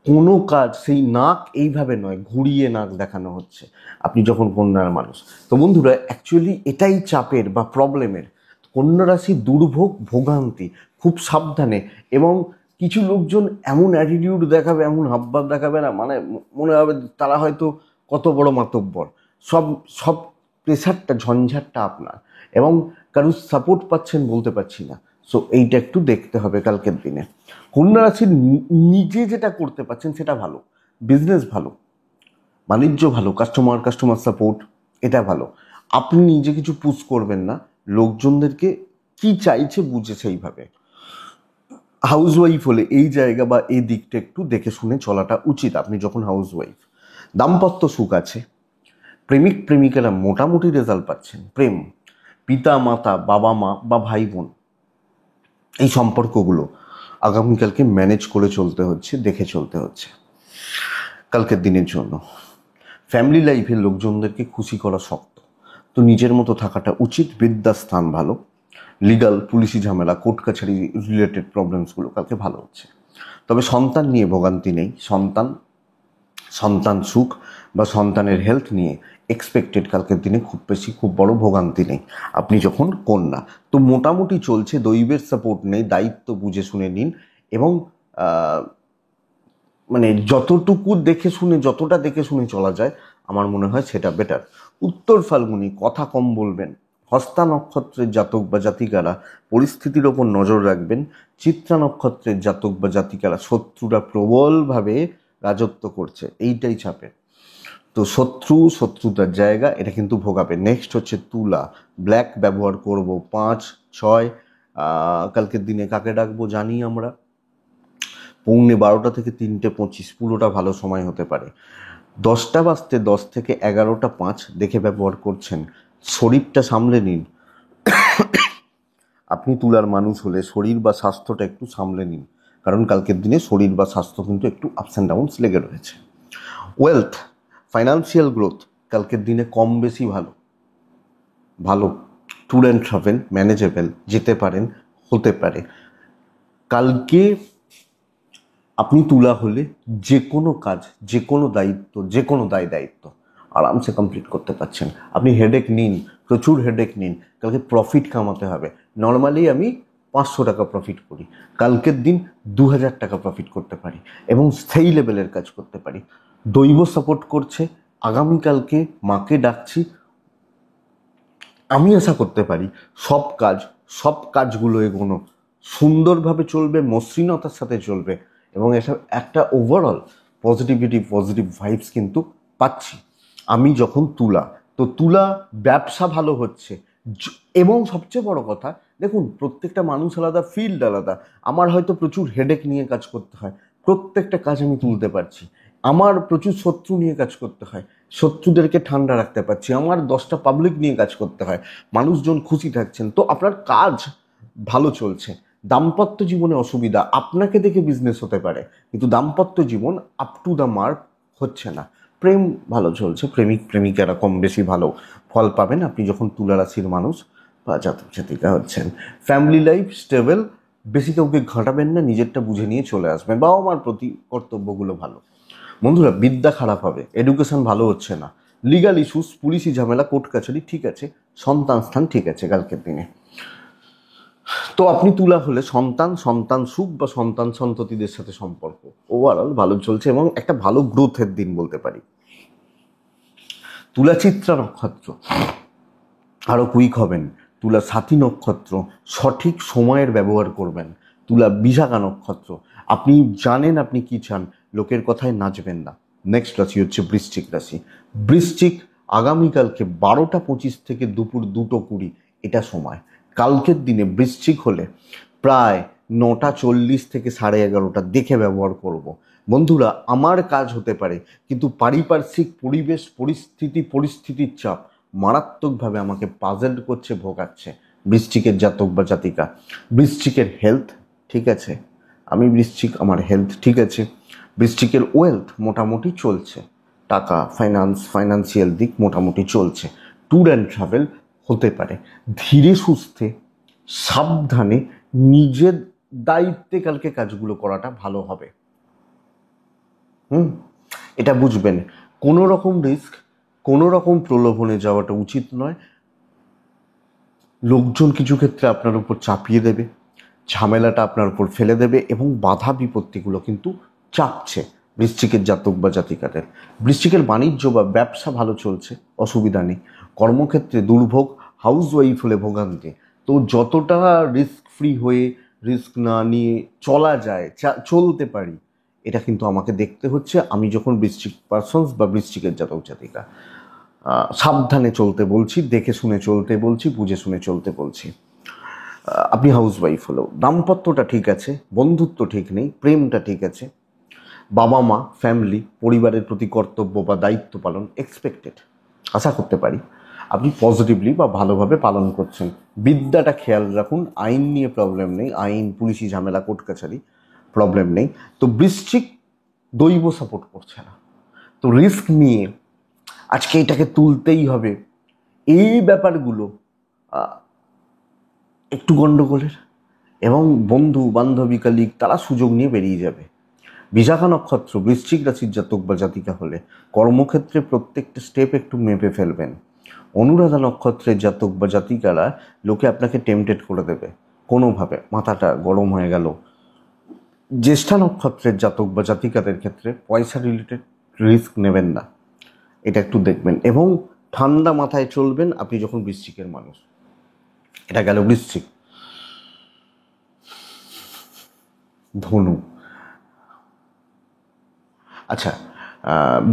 কোনো কাজ সেই নাক এইভাবে নয়, ঘুরিয়ে নাক দেখানো হচ্ছে আপনি যখন কন্যার মানুষ। তো বন্ধুরা, অ্যাকচুয়ালি এটাই চাপের বা প্রবলেমের। কন্যা রাশি দুর্ভোগ, ভোগান্তি, খুব সাবধানে। এবং কিছু লোকজন এমন অ্যাটিটিউড দেখাবে, এমন হাবভাব দেখাবে না, মানে মনে হবে তারা হয়তো কত বড় মাতব্বর। সব সব প্রেশারটা, ঝঞ্ঝাটটা আপনার, এবং কারুর সাপোর্ট পাচ্ছেন বলতে পারছি না। সো এইটা একটু দেখতে হবে কালকের দিনে। কন্যা রাশির নিজে যেটা করতে পারছেন সেটা ভালো, বিজনেস ভালো, বাণিজ্য ভালো, কাস্টমার সাপোর্ট, এটা ভালো। আপনি নিজে কিছু পুশ করবেন না, লোকজনদেরকে কি চাইছে বুঝে সেইভাবে। হাউসওয়াইফ হলে এই জায়গা বা এই দিকটা একটু দেখে শুনে চলাটা উচিত আপনি যখন হাউসওয়াইফ। দাম্পত্য সুখ আছে, প্রেমিক প্রেমিকারা মোটামুটি রেজাল্ট পাচ্ছেন। প্রেম, পিতা মাতা, বাবা মা বা ভাই বোন, এই সম্পর্কগুলো আগামীকালকে ম্যানেজ করে চলতে হচ্ছে, দেখে চলতে হচ্ছে কালকের দিনের জন্য। ফ্যামিলি লাইফের লোকজনদেরকে খুশি করা শক্ত, তো নিজের মতো থাকাটা উচিত। বিদ্যাস্থান ভালো, লিগাল, পুলিশি ঝামেলা, কোর্ট কাছারি রিলেটেড প্রবলেমসগুলো কালকে ভালো হচ্ছে। তবে সন্তান নিয়ে ভোগান্তি নেই, সন্তান সুখ বা সন্তানের হেলথ নিয়ে এক্সপেক্টেড কালকের দিনে খুব বড় ভোগান্তি নেই আপনি যখন কন্যা। তো মোটামুটি চলছে, দৈবের সাপোর্ট নেই, দায়িত্ব বুঝে শুনে নিন। এবং মানে যতটা দেখে শুনে চলা যায় আমার মনে হয় সেটা বেটার। উত্তর ফাল্গুনি, কথা কম বলবেন। হস্তা নক্ষত্রের জাতক বা জাতিকারা পরিস্থিতির ওপর নজর রাখবেন। চিত্রা নক্ষত্রের জাতক বা জাতিকারা, শত্রুরা প্রবলভাবে রাজত্ব করছে, এইটাই চাপের। তো শত্রুতার জায়গা, এটা কিন্তু ভোগাবে। নেক্সট হচ্ছে তুলা, ব্ল্যাক ব্যবহার করব 5-6। কালকের দিনে কাকে ডাকবো জানি আমরা, 12:15 থেকে 3:25 পুরোটা ভালো সময় হতে পারে। 10টা বাজতে 10 থেকে 11:05 দেখে ব্যবহার করছেন। শরীরটা সামলে নিন, আপনি তুলার মানুষ হলে শরীর বা স্বাস্থ্যটা একটু সামলে নিন, কারণ কালকের দিনে শরীর বা স্বাস্থ্য কিন্তু একটু আপস অ্যান্ড ডাউনস লেগে রয়েছে। ওয়েলথ, ফাইন্যান্সিয়াল গ্রোথ, কালকের দিনে কম বেশি ভালো, ভালো ট্যুর অ্যান্ড ট্রাভেল ম্যানেজেবল, যেতে পারেন, হতে পারে। কালকে আপনি তুলা হলে যে কোনো কাজ, যে কোনো দায়িত্ব, যে কোনো দায়িত্ব আরামসে কমপ্লিট করতে পারছেন। আপনি হেডেক নিন, প্রচুর হেডেক নিন, কালকে প্রফিট কামাতে হবে। নর্মালি আমি 500 টাকা প্রফিট করি, কালকের দিন 2000 টাকা প্রফিট করতে পারি এবং সেই লেভেলের কাজ করতে পারি। দৈব সাপোর্ট করছে, আগামীকালকে মাকে ডাকছি, আমি আশা করতে পারি সব কাজগুলো এগোনো সুন্দরভাবে চলবে, মসৃণতার সাথে চলবে এবং এসব একটা ওভারঅল পজিটিভ ভাইবস কিন্তু পাচ্ছি আমি যখন তুলা। তো তুলা ব্যবসা ভালো হচ্ছে এবং সবচেয়ে বড় কথা, দেখুন প্রত্যেকটা মানুষ আলাদা, ফিল্ড আলাদা। আমার হয়তো প্রচুর হেডেক নিয়ে কাজ করতে হয়, প্রত্যেকটা কাজ আমি তুলতে পারছি। আমার প্রচুর শত্রু নিয়ে কাজ করতে হয়, শত্রুদেরকে ঠান্ডা রাখতে পারছি। আমার 10টা পাবলিক নিয়ে কাজ করতে হয়, মানুষজন খুশি থাকছেন। তো আপনার কাজ ভালো চলছে। দাম্পত্য জীবনে অসুবিধা, আপনাকে দেখে বিজনেস হতে পারে কিন্তু দাম্পত্য জীবন আপ টু দ্য মার্ক হচ্ছে না। প্রেম ভালো চলছে, প্রেমিক প্রেমিকারা কম বেশি ভালো ফল পাবেন আপনি যখন তুলা রাশির মানুষ বা জাতক জাতিকা হচ্ছেন। ফ্যামিলি লাইফ স্টেবল, বেশি কাউকে ঘাঁটাবেন না, নিজেরটা বুঝে নিয়ে চলে আসবেন। বাবা মার প্রতি কর্তব্যগুলো ভালো। বন্ধুরা, বিদ্যা খারাপ হবে, এডুকেশন ভালো হচ্ছে না, লিগাল ইস্যুস, পুলিশি ঝামেলা, কোর্ট কাছারি ঠিক আছে, সন্তান স্থান ঠিক আছে কালকের দিনে। তো আপনি তুলা হলে সন্তান সুখ বা সন্তান সন্ততিদের সাথে সম্পর্ক ওভারঅল ভালো চলছে এবং একটা ভালো গ্রোথের দিন বলতে পারি। তুলা চিত্রা নক্ষত্র আরও কুইক হবেন। তুলা সাথী নক্ষত্র সঠিক সময়ের ব্যবহার করবেন। তুলা বিশাখা নক্ষত্র আপনি জানেন আপনি কি চান, লোকের কথায় নাচবেন না। নেক্সট রাশি হচ্ছে বৃশ্চিক রাশি। বৃশ্চিক আগামীকালকে 12টা 25 থেকে দুপুর 2টো 20 এটা সময়। কালকের দিনে বৃশ্চিক হলে প্রায় 9টা 40 থেকে 11:30 দেখে ব্যবহার করব। বন্ধুরা, আমার কাজ হতে পারে কিন্তু পারিপার্শ্বিক পরিবেশ পরিস্থিতির চাপ মারাত্মকভাবে আমাকে পাজেল করছে, ভোগাচ্ছে। বৃশ্চিকের জাতক বা জাতিকা, বৃশ্চিকের হেলথ ঠিক আছে, আমি বৃশ্চিক, আমার হেলথ ঠিক আছে। বৃশ্চিকের ওয়েলথ মোটামুটি চলছে, টাকা ফাইন্যান্সিয়াল দিক মোটামুটি চলছে। ট্যুর অ্যান্ড ট্রাভেল হতে পারে। ধীরে সুস্থে সাবধানে নিজের দায়িত্বে কালকে কাজগুলো করাটা ভালো হবে। এটা বুঝবেন, কোনো রকম রিস্ক, কোনো রকম প্রলোভনে যাওয়াটা উচিত নয়। লোকজন কিছু ক্ষেত্রে আপনার উপর চাপিয়ে দেবে, ঝামেলাটা আপনার উপর ফেলে দেবে এবং বাধা বিপত্তিগুলো কিন্তু চাপছে বৃশ্চিকের জাতক বা জাতিকাদের। বৃশ্চিকের বাণিজ্য বা ব্যবসা ভালো চলছে, অসুবিধা নেই। কর্মক্ষেত্রে দুর্ভোগ, হাউস ওয়াইফ হলে ভোগান্তি। তো যতটা রিস্ক ফ্রি হয়ে, রিস্ক না নিয়ে চলা যায়, চলতে পারি, এটা কিন্তু আমাকে দেখতে হচ্ছে। আমি যখন বৃশ্চিক পার্সনস বা বৃশ্চিকের জাতক জাতিকা, সাবধানে চলতে বলছি, দেখে শুনে চলতে বলছি, বুঝে শুনে চলতে বলছি। আপনি হাউস ওয়াইফ হলেও দাম্পত্যটা ঠিক আছে, বন্ধুত্ব ঠিক নেই, প্রেমটা ঠিক আছে। বাবা মা, ফ্যামিলি, পরিবারের প্রতি কর্তব্য বা দায়িত্ব পালন এক্সপেক্টেড, আশা করতে পারি আপনি পজিটিভলি বা ভালোভাবে পালন করছেন। বিদ্যাটা খেয়াল রাখুন, আইন নিয়ে প্রবলেম নেই, আইন পুলিশি ঝামেলা কোর্ট কাছারি প্রবলেম নেই। তো বৃশ্চিক দৈব সাপোর্ট করছে না, তো রিস্ক নিয়ে আজকে এটাকে তুলতেই হবে, এই ব্যাপারগুলো একটু গণ্ডগোলের এবং বন্ধু বান্ধবী কালিক তারা সুযোগ নিয়ে বেরিয়ে যাবে। বিশাখা নক্ষত্র বৃশ্চিক রাশির জাতক বা জাতিকা হলে কর্মক্ষেত্রে প্রত্যেকটা স্টেপ একটু মেপে ফেলবেন। অনুরাধা নক্ষত্রের জাতক বা জাতিকারা লোকে আপনাকে টেম্পটেড করে দেবে, কোনোভাবে মাথাটা গরম হয়ে গেল। জ্যেষ্ঠা নক্ষত্রের জাতক বা জাতিকাদের ক্ষেত্রে পয়সা রিলেটেড রিস্ক নেবেন না, এটা একটু দেখবেন এবং ঠান্ডা মাথায় চলবেন আপনি যখন বৃশ্চিকের মানুষ। এটা গেল বৃশ্চিক। ধনু, আচ্ছা,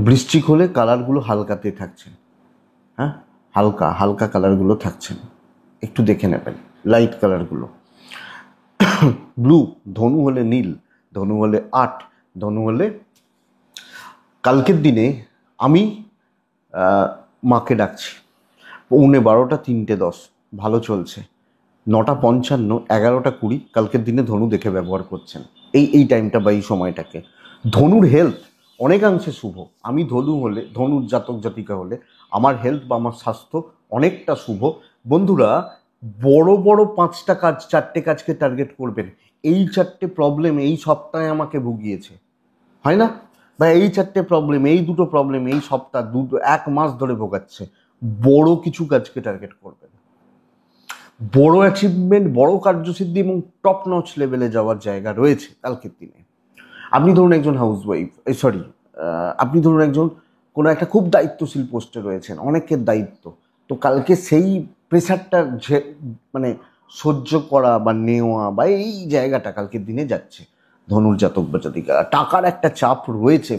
বৃশ্চিক হলে কালারগুলো হালকাতে থাকছে, হ্যাঁ, হালকা হালকা কালারগুলো থাকছেন, একটু দেখে নেবেন লাইট কালারগুলো। ব্লু, ধনু হলে নীল, ধনু হলে 8, ধনু হলে কালকের দিনে আমি মাকে ডাকছি। 12:45, ভালো চলছে। 9:55, 11:20 কালকের দিনে ধনু দেখে ব্যবহার করছেন এই টাইমটা বা এই সময়টাকে। ধনুর হেলথ অনেকাংশে শুভ। আমি ধনুর জাতক জাতিকা হলে আমার হেলথ বা আমার স্বাস্থ্য অনেকটা শুভ। বন্ধুরা, বড় বড় 5টা কাজ 4টে কাজকে টার্গেট করবেন। এই 4টে প্রবলেম এই সপ্তাহে আমাকে ভুগিয়েছে, হয় না? বা এই 4টে প্রবলেম, এই 2টো প্রবলেম এই সপ্তাহ 1 মাস ধরে ভোগাচ্ছে। বড় কিছু কাজকে টার্গেট করবেন, বড় অ্যাচিভমেন্ট, বড় কার্যসিদ্ধি এবং টপ নচ লেভেলে যাওয়ার জায়গা রয়েছে কালকের দিনে। আপনি ধরুন একজন হাউসওয়াইফ, আপনি ধরুন একজন কোনো একটা খুব দায়িত্বশীল পোস্টে রয়েছেন, অনেকের দায়িত্ব। তো কালকে সেই প্রেশারটা মানে সহ্য করা বা নেওয়া বা এই জায়গাটা কালকের দিনে যাচ্ছে ধনুর জাতক বা জাতিকা। টাকার একটা চাপ রয়েছে,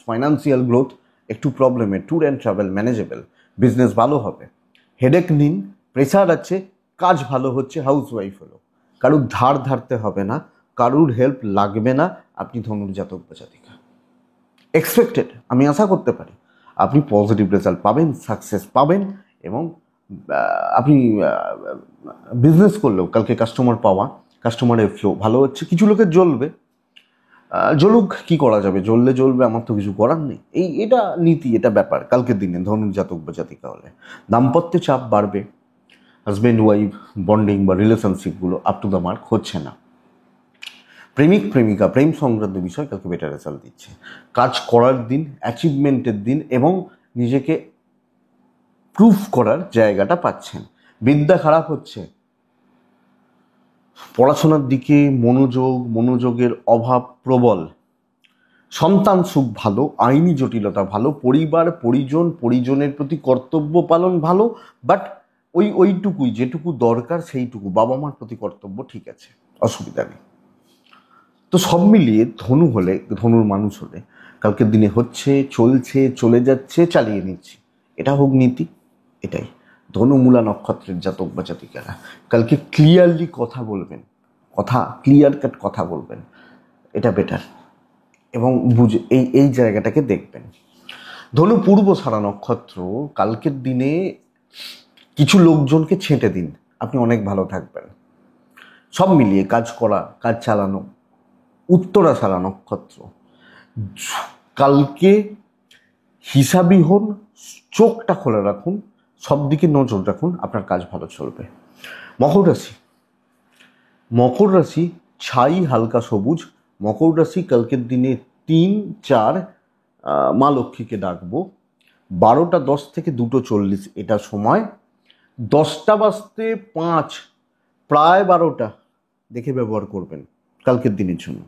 ফাইন্যান্সিয়াল গ্রোথ একটু প্রবলেমে, tour and travel manageable, business ভালো হবে। হেডেক নিন, প্রেশার আছে, কাজ ভালো হচ্ছে, হাউসওয়াইফ হলো, কারুর ধার ধারতে হবে না, কারুর হেল্প লাগবে না। আপনি ধনুর জাতক বা জাতিকা এক্সপেক্টেড, আমি আশা করতে পারি আপনি পজিটিভ রেজাল্ট পাবেন, সাকসেস পাবেন। এবং আপনি বিজনেস করলেও কালকে কাস্টমার পাওয়া, কাস্টমারের ফ্লো ভালো হচ্ছে। কিছু লোকের জ্বলবে, জ্বলুক, কি করা যাবে, জ্বলবে, আমার তো কিছু করার নেই। এটা নীতি, এটা ব্যাপার কালকের দিনে ধনুর জাতক বা জাতিকা হলে। দাম্পত্যে চাপ বাড়বে, হাজব্যান্ড ওয়াইফ বন্ডিং বা রিলেশনশিপগুলো আপ টু দ্য মার্ক হচ্ছে না। প্রেমিক প্রেমিকা, প্রেম সংক্রান্ত বিষয় কালকে বেটার রেজাল্ট দিচ্ছে। কাজ করার দিন, অ্যাচিভমেন্টের দিন এবং নিজেকে প্রুফ করার জায়গাটা পাচ্ছেন। বিদ্যা খারাপ হচ্ছে, পড়াশোনার দিকে মনোযোগের অভাব প্রবল। সন্তান সুখ ভালো, আইনি জটিলতা ভালো, পরিজনের প্রতি কর্তব্য পালন ভালো। বাট ওইটুকুই, যেটুকু দরকার সেইটুকু, বাবা মার প্রতি কর্তব্য ঠিক আছে, অসুবিধা নেই। তো সব মিলিয়ে ধনুর মানুষ হলে কালকের দিনে হচ্ছে, চলছে, চলে যাচ্ছে, চালিয়ে নিচ্ছি, এটা হোক নীতি। এটাই ধনুমূলা নক্ষত্রের জাতক বা জাতিকারা কালকে ক্লিয়ারলি কথা বলবেন, ক্লিয়ার কাট কথা বলবেন, এটা বেটার। এবং বুঝে এই জায়গাটাকে দেখবেন। ধনু পূর্ব সারা নক্ষত্র, কালকের দিনে কিছু লোকজনকে ছেঁটে দিন, আপনি অনেক ভালো থাকবেন। সব মিলিয়ে কাজ করা, কাজ চালানো। উত্তরা সারা নক্ষত্র, কালকে হিসাবি হন, চোখটা খোলা রাখুন, সব দিকে নজর রাখুন, আপনার কাজ ভালো চলবে। মকর রাশি ছাই হালকা সবুজ। মকর রাশি কালকের দিনে 3-4 মা লক্ষ্মীকে ডাকবো। 12টা 10 থেকে 2টো 40 এটা সময়। 10টা বাজতে 5, প্রায় 12টা দেখে ব্যবহার করবেন কালকের দিনের জন্য।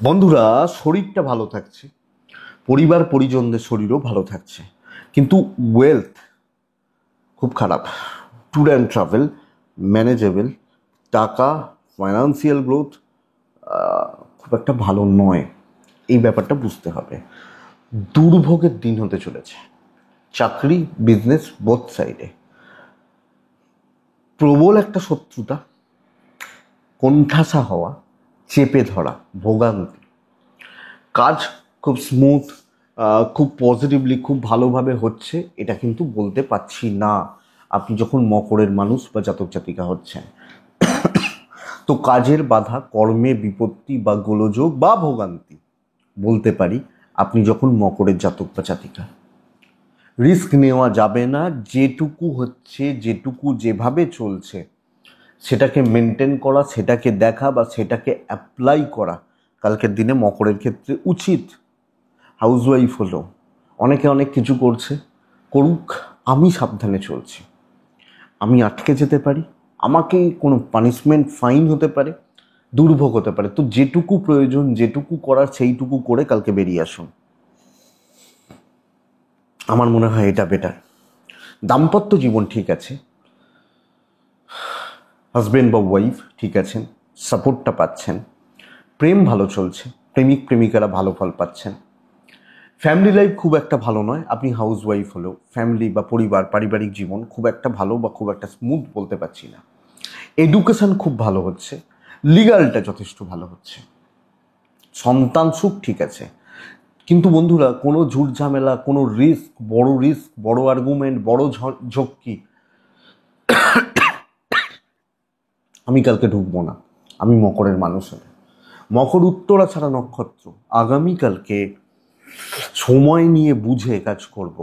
বন্ধুরা, শরীরটা ভালো থাকছে, পরিবার পরিজনদের শরীরও ভালো থাকছে, কিন্তু ওয়েলথ খুব খারাপ। ট্যুর অ্যান্ড ট্রাভেল ম্যানেজেবল, টাকা, ফাইন্যান্সিয়াল গ্রোথ খুব একটা ভালো নয়, এই ব্যাপারটা বুঝতে হবে। দুর্ভোগের দিন হতে চলেছে, চাকরি বিজনেস বোথ সাইডে। প্রবল একটা শত্রুতা, কোণঠাসা হওয়া, চেপে ধরা, ভোগান্তি। কাজ খুব স্মুথ, খুব পজিটিভলি, খুব ভালোভাবে হচ্ছে এটা কিন্তু বলতে পারছি না আপনি যখন মকরের মানুষ বা জাতক জাতিকা হচ্ছেন। তো কাজের বাধা, কর্মে বিপত্তি বা গোলযোগ বা ভোগান্তি বলতে পারি আপনি যখন মকরের জাতক বা জাতিকা। রিস্ক নেওয়া যাবে না, যেটুকু হচ্ছে, যেটুকু যেভাবে চলছে সেটাকে মেনটেন করা, সেটাকে দেখা বা সেটাকে অ্যাপ্লাই করা কালকের দিনে মকরের ক্ষেত্রে উচিত। হাউসওয়াইফ হলো, অনেকে অনেক কিছু করছে, করুক, আমি সাবধানে চলছি। আমি আটকে যেতে পারি, আমাকে কোনো পানিশমেন্ট, ফাইন হতে পারে, দুর্ভোগ হতে পারে। তো যেটুকু প্রয়োজন, যেটুকু করার সেইটুকু করে কালকে বেরিয়ে আসুন, আমার মনে হয় এটা বেটার। দাম্পত্য জীবন ঠিক আছে, হাজব্যান্ড বা ওয়াইফ ঠিক আছেন, সাপোর্টটা পাচ্ছেন, প্রেম ভালো চলছে, প্রেমিক প্রেমিকারা ভালো ফল পাচ্ছেন। ফ্যামিলি লাইফ খুব একটা ভালো নয়, আপনি হাউস ওয়াইফ হলেও ফ্যামিলি বা পারিবারিক জীবন খুব একটা ভালো বা খুব একটা স্মুথ বলতে পারছি না। এডুকেশন খুব ভালো হচ্ছে, লিগালটা যথেষ্ট ভালো হচ্ছে, সন্তান সুখ ঠিক আছে। কিন্তু বন্ধুরা, কোনো ঝুট ঝামেলা, কোনো রিস্ক, বড় আর্গুমেন্ট, বড় ঝক্কি আমি কালকে ঢুকবো না, আমি মকরের মানুষ হলে। মকর উত্তরাছাড়া নক্ষত্র, আগামীকালকে সময় নিয়ে বুঝে কাজ করব।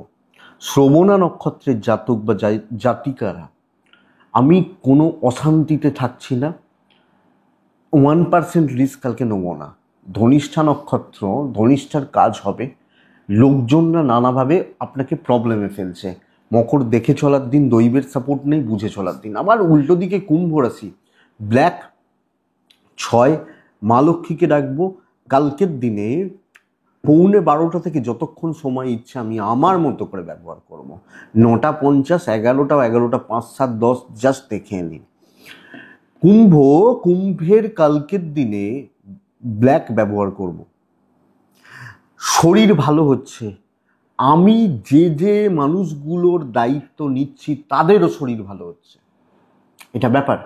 শ্রবণা নক্ষত্রের জাতক বা জাতিকারা, আমি কোনো অশান্তিতে থাকছি না, 1% রিস্ক কালকে নেব না। ধনিষ্ঠা নক্ষত্র, ধনিষ্ঠার কাজ হবে, লোকজনরা নানাভাবে আপনাকে প্রবলেমে ফেলছে। মকর দেখে চলার দিন, দৈবের সাপোর্ট নেই, বুঝে চলার দিন। আবার উল্টো দিকে কুম্ভ রাশি, ব্ল্যাক 6, মা লক্ষ্মীকে ডাকবো। কালকের দিনে 11:45 থেকে যতক্ষণ সময় ইচ্ছে আমি আমার মতো করে ব্যবহার করব। 9:50, 11টা 5, 7, 10 জাস্ট দেখে নিন। কুম্ভের কালকের দিনে ব্ল্যাক ব্যবহার করব। শরীর ভালো হচ্ছে, আমি যে মানুষগুলোর দায়িত্ব নিচ্ছি তাদেরও শরীর ভালো হচ্ছে, এটা ব্যাপার।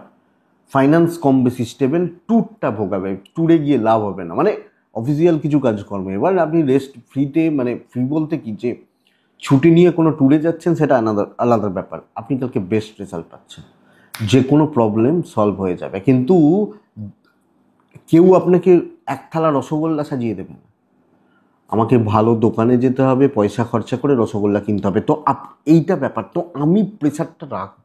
ফাইন্যান্স কম বেশি স্টেবল, ট্যুরটা ভোগাবে, ট্যুরে গিয়ে লাভ হবে না, মানে অফিসিয়াল কিছু কাজকর্ম। এবার আপনি রেস্ট ফ্রিতে, মানে ফ্রি বলতে কি, যে ছুটি নিয়ে কোনো ট্যুরে যাচ্ছেন সেটা আলাদা ব্যাপার, আপনি কালকে বেস্ট রেজাল্ট পাচ্ছেন, যে কোনো প্রবলেম সলভ হয়ে যাবে। কিন্তু কেউ আপনাকে এক থালা রসগোল্লা সাজিয়ে দেবে না, আমাকে ভালো দোকানে যেতে হবে, পয়সা খরচা করে রসগোল্লা কিনতে হবে। তো এইটা ব্যাপার। তো আমি প্রেশারটা রাখবো,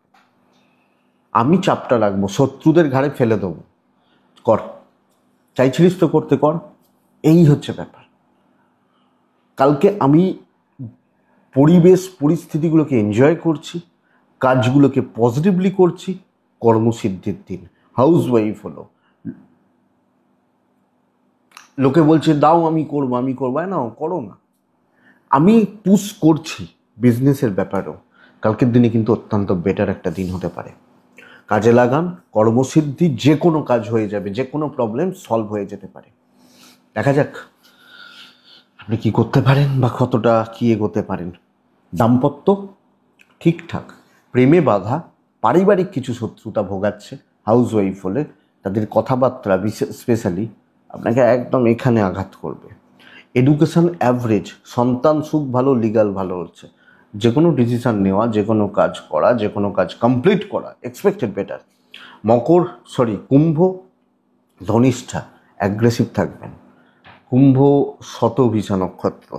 আমি চাপটা রাখবো, শত্রুদের ঘাড়ে ফেলে দেবো, কর, চাইছিলিস তো করতে কর, এই হচ্ছে ব্যাপার। কালকে আমি পরিবেশ পরিস্থিতিগুলোকে এনজয় করছি, কাজগুলোকে পজিটিভলি করছি, কর্মসিদ্ধির দিন। হাউস ওয়াইফ হলো, লোকে বলছে দাও আমি করবো, না করো না, আমি পুশ করছি বিজনেসের ব্যাপারেও। কালকের দিনে কিন্তু অত্যন্ত বেটার একটা দিন হতে পারে, কাজে লাগান, কর্মসিদ্ধি, যে কোনো কাজ হয়ে যাবে, যে কোনো প্রবলেম সলভ হয়ে যেতে পারে। দেখা যাক আপনি কি করতে পারেন বা কতটা কি এগোতে পারেন। দাম্পত্য ঠিকঠাক, প্রেমে বাধা, পারিবারিক কিছু শত্রুতা ভোগাচ্ছে। হাউস ওয়াইফ হলে তাদের কথাবার্তা স্পেশালি আপনাকে একদম এখানে আঘাত করবে। এডুকেশন অ্যাভারেজ, সন্তান সুখ ভালো, লিগাল ভালো হচ্ছে, যে কোনো ডিসিশান নেওয়া, যে কোনো কাজ করা, যে কোনো কাজ কমপ্লিট করা, এক্সপেক্টেড বেটার। কুম্ভ ধনিষ্ঠা, অ্যাগ্রেসিভ থাকবেন। কুম্ভ শতভিষা নক্ষত্র,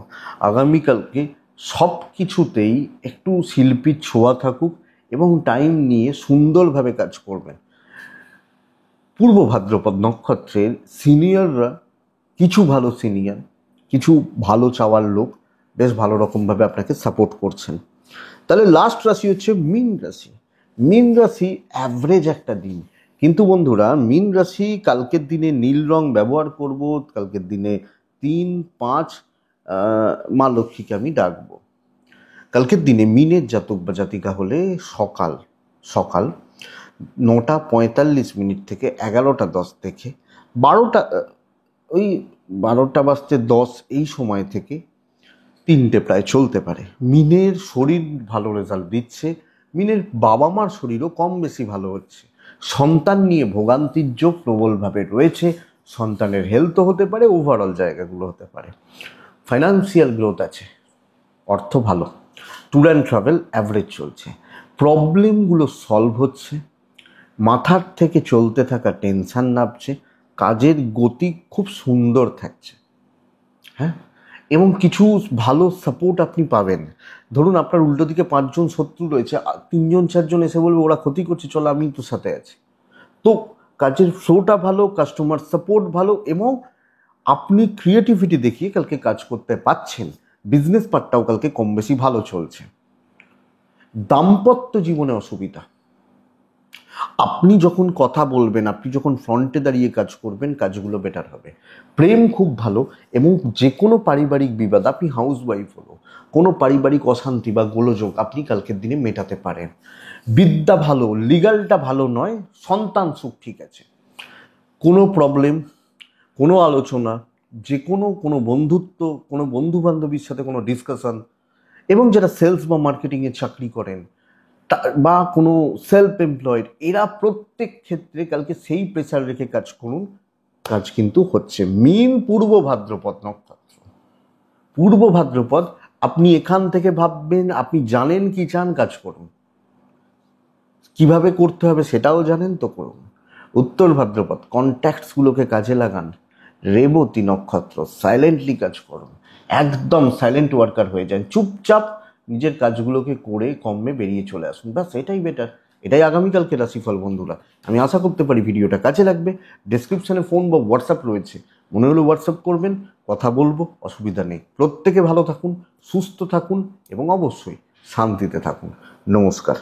আগামীকালকে সব কিছুতেই একটু শিল্পীর ছোঁয়া থাকুক এবং টাইম নিয়ে সুন্দরভাবে কাজ করবেন। পূর্ব ভাদ্রপদ নক্ষত্রের সিনিয়ররা, কিছু ভালো সিনিয়র, কিছু ভালো চাওয়ার লোক বেশ ভালো রকমভাবে আপনাকে সাপোর্ট করছেন। তাহলে লাস্ট রাশি হচ্ছে মীন রাশি। মীন রাশি অ্যাভারেজ একটা দিন, কিন্তু বন্ধুরা মীন রাশি কালকের দিনে নীল রং ব্যবহার করব। কালকের দিনে 3, 5 মা লক্ষ্মীকে আমি ডাকবো। কালকের দিনে মীনের জাতক বা জাতিকা হলে সকাল 9:45 থেকে 11:10 থেকে 12টা, ওই 12:10 এই সময় থেকে 3টে প্রায় চলতে পারে। মিনের শরীর ভালো রেজাল্ট দিচ্ছে, মিনের বাবা মার শরীরও কম বেশি ভালো হচ্ছে, সন্তান নিয়ে ভোগান্তির যোগ প্রবলভাবে রয়েছে, সন্তানের হেলথও হতে পারে, ওভারঅল জায়গাগুলো হতে পারে। ফাইন্যান্সিয়াল গ্রোথ আছে, অর্থ ভালো, ট্যুর অ্যান্ড ট্রাভেল অ্যাভারেজ চলছে, প্রবলেমগুলো সলভ হচ্ছে, মাথার থেকে চলতে থাকা টেনশান নামছে, কাজের গতি খুব সুন্দর থাকছে। হ্যাঁ, এবং কিছু ভালো সাপোর্ট আপনি পাবেন। ধরুন আপনার উল্টো দিকে 5 জন শত্রু রয়েছে, 3 জন 4 জন এসে বলবে ওরা ক্ষতি করছে, চলো আমি তো সাথে আছি। তো কাজের ফ্লোটা ভালো, কাস্টমার সাপোর্ট ভালো, এবং আপনি ক্রিয়েটিভিটি দেখিয়ে কালকে কাজ করতে পারছেন। বিজনেস পার্টটাও কালকে কম বেশি ভালো চলছে। দাম্পত্য জীবনে অসুবিধা, আপনি যখন কথা বলবেন, আপনি যখন ফ্রন্টে দাঁড়িয়ে কাজ করবেন, কাজগুলো বেটার হবে। প্রেম খুব ভালো, এবং যে কোনো পারিবারিক বিবাদ, আপনি হাউস ওয়াইফ হলো, কোনো পারিবারিক অশান্তি বা গোলযোগ আপনি কালকের দিনে মেটাতে পারেন। বিদ্যা ভালো, লিগালটা ভালো নয়, সন্তান সুখ ঠিক আছে। কোনো প্রবলেম, কোনো আলোচনা, যে কোনো বন্ধুত্ব, কোনো বন্ধু বান্ধবীর সাথে কোনো ডিসকাশন, এবং যারা সেলস বা মার্কেটিংয়ে চাকরি করেন বা কোনো সেলফ এমপ্লয়েড, এরা প্রত্যেক ক্ষেত্রে কালকে সেই প্রেসার রেখে কাজ করুন, কাজ কিন্তু হচ্ছে। মীন পূর্ব ভাদ্রপদ নক্ষত্র, পূর্ব ভাদ্রপদ, আপনি এখান থেকে ভাববেন, আপনি জানেন কি চান, কাজ করুন, কিভাবে করতে হবে সেটাও জানেন, তো করুন। উত্তর ভাদ্রপদ, কন্ট্যাক্টসগুলোকে কাজে লাগান, রেবতী নক্ষত্র, সাইলেন্টলি কাজ করুন, একদম সাইলেন্ট ওয়ার্কার হয়ে যান, চুপচাপ নিজের কাজগুলোকে করে কমে বেরিয়ে চলে আসুন, ব্যাস এটাই বেটার। এটাই আগামীকালকে রাশিফল বন্ধুরা। আমি আশা করতে পারি ভিডিওটা কাজে লাগবে। ডেসক্রিপশনে ফোন বা হোয়াটসঅ্যাপ রয়েছে, মনে হলে হোয়াটসঅ্যাপ করবেন, কথা বলবো, অসুবিধা নেই। প্রত্যেকে ভালো থাকুন, সুস্থ থাকুন এবং অবশ্যই শান্তিতে থাকুন। নমস্কার।